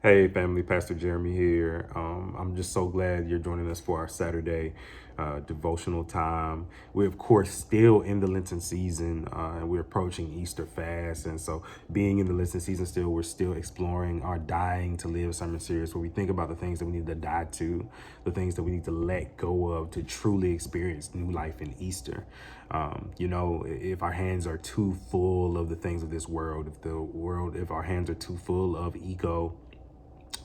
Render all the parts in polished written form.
Hey family, Pastor Jeremy here. I'm just so glad you're joining us for our Saturday devotional time. We're of course still in the Lenten season, and we're approaching Easter fast. And so, being in the Lenten season still, we're still exploring our dying to live sermon series, where we think about the things that we need to die to, the things that we need to let go of to truly experience new life in Easter. If our hands are too full of the things of this world, if our hands are too full of ego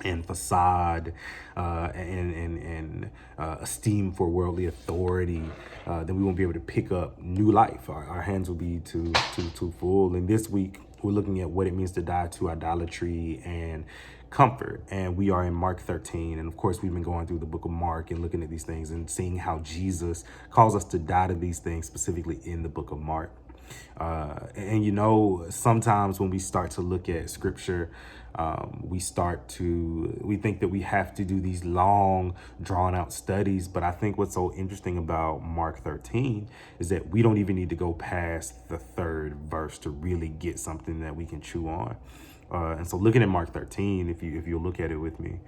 and facade and esteem for worldly authority, then we won't be able to pick up new life. Our hands will be too full. And this week we're looking at what it means to die to idolatry and comfort. And we are in Mark 13. And of course, we've been going through the book of Mark and looking at these things and seeing how Jesus calls us to die to these things, specifically in the book of Mark. Sometimes when we start to look at scripture, we think that we have to do these long, drawn out studies. But I think what's so interesting about Mark 13 is that we don't even need to go past the third verse to really get something that we can chew on. And so looking at Mark 13, if you look at it with me,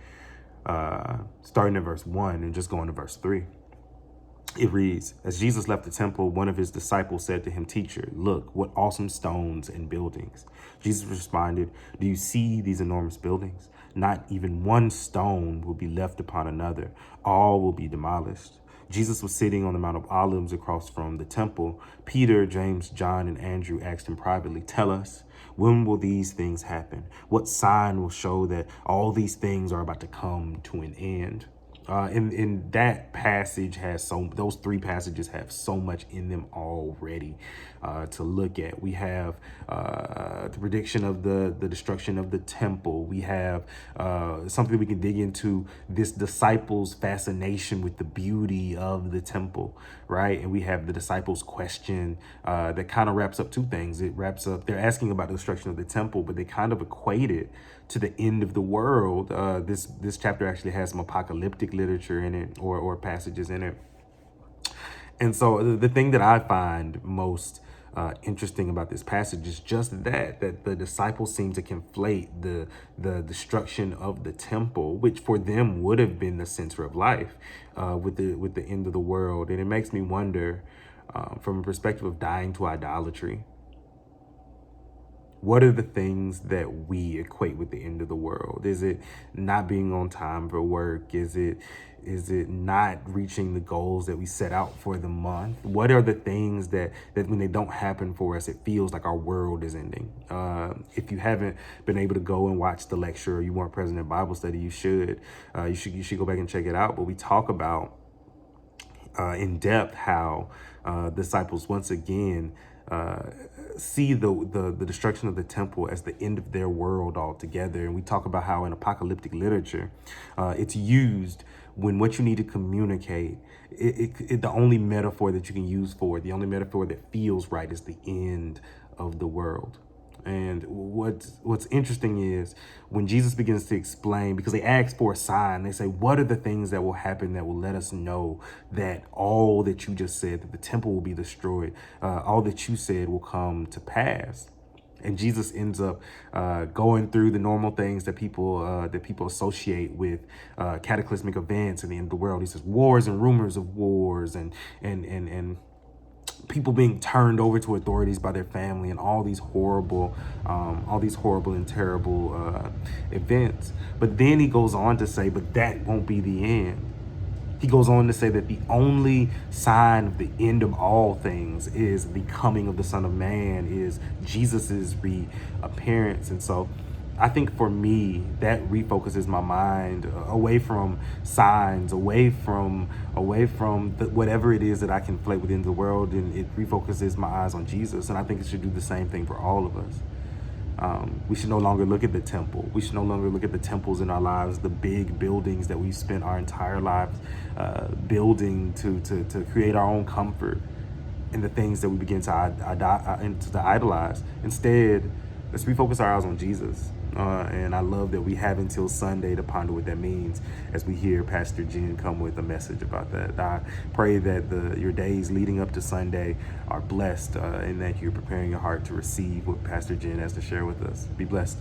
starting at verse 1 and just going to verse 3. It reads, as Jesus left the temple, one of his disciples said to him, "Teacher, look, what awesome stones and buildings." Jesus responded, "Do you see these enormous buildings? Not even one stone will be left upon another. All will be demolished." Jesus was sitting on the Mount of Olives across from the temple. Peter, James, John, and Andrew asked him privately, "Tell us, when will these things happen? What sign will show that all these things are about to come to an end?" In that passage those three passages have so much in them already to look at. We have the prediction of the destruction of the temple. We have something we can dig into, this disciples' fascination with the beauty of the temple, right? And we have the disciples' question that kind of wraps up two things. It wraps up, they're asking about the destruction of the temple, but they kind of equate it to the end of the world. This chapter actually has some apocalyptic literature in it, or passages in it. And so the thing that I find most interesting about this passage is just that the disciples seem to conflate the destruction of the temple, which for them would have been the center of life, with the end of the world. And it makes me wonder, from a perspective of dying to idolatry, what are the things that we equate with the end of the world? Is it not being on time for work? Is it not reaching the goals that we set out for the month? What are the things that when they don't happen for us, it feels like our world is ending? If you haven't been able to go and watch the lecture, or you weren't present in Bible study, you should. You should go back and check it out. But we talk about in depth how disciples once again see the destruction of the temple as the end of their world altogether. And we talk about how in apocalyptic literature, it's used when what you need to communicate, the only metaphor that you can use for it, the only metaphor that feels right, is the end of the world. And what's interesting is when Jesus begins to explain, because they ask for a sign, they say, what are the things that will happen that will let us know that all that you just said, that the temple will be destroyed, all that you said will come to pass? And Jesus ends up going through the normal things that people associate with cataclysmic events in the end of the world. He says wars and rumors of wars and people being turned over to authorities by their family, and all these horrible and terrible events. But then he goes on to say, but that won't be the end. He goes on to say that the only sign of the end of all things is the coming of the Son of Man, is Jesus's reappearance. And so I think for me, that refocuses my mind away from signs, away from whatever it is that I can conflate within the world, and it refocuses my eyes on Jesus. And I think it should do the same thing for all of us. We should no longer look at the temple. We should no longer look at the temples in our lives, the big buildings that we've spent our entire lives building to create our own comfort, and the things that we begin to idolize. Instead, let's refocus our eyes on Jesus. And I love that we have until Sunday to ponder what that means as we hear Pastor Jen come with a message about that. I pray that your days leading up to Sunday are blessed, and that you're preparing your heart to receive what Pastor Jen has to share with us. Be blessed.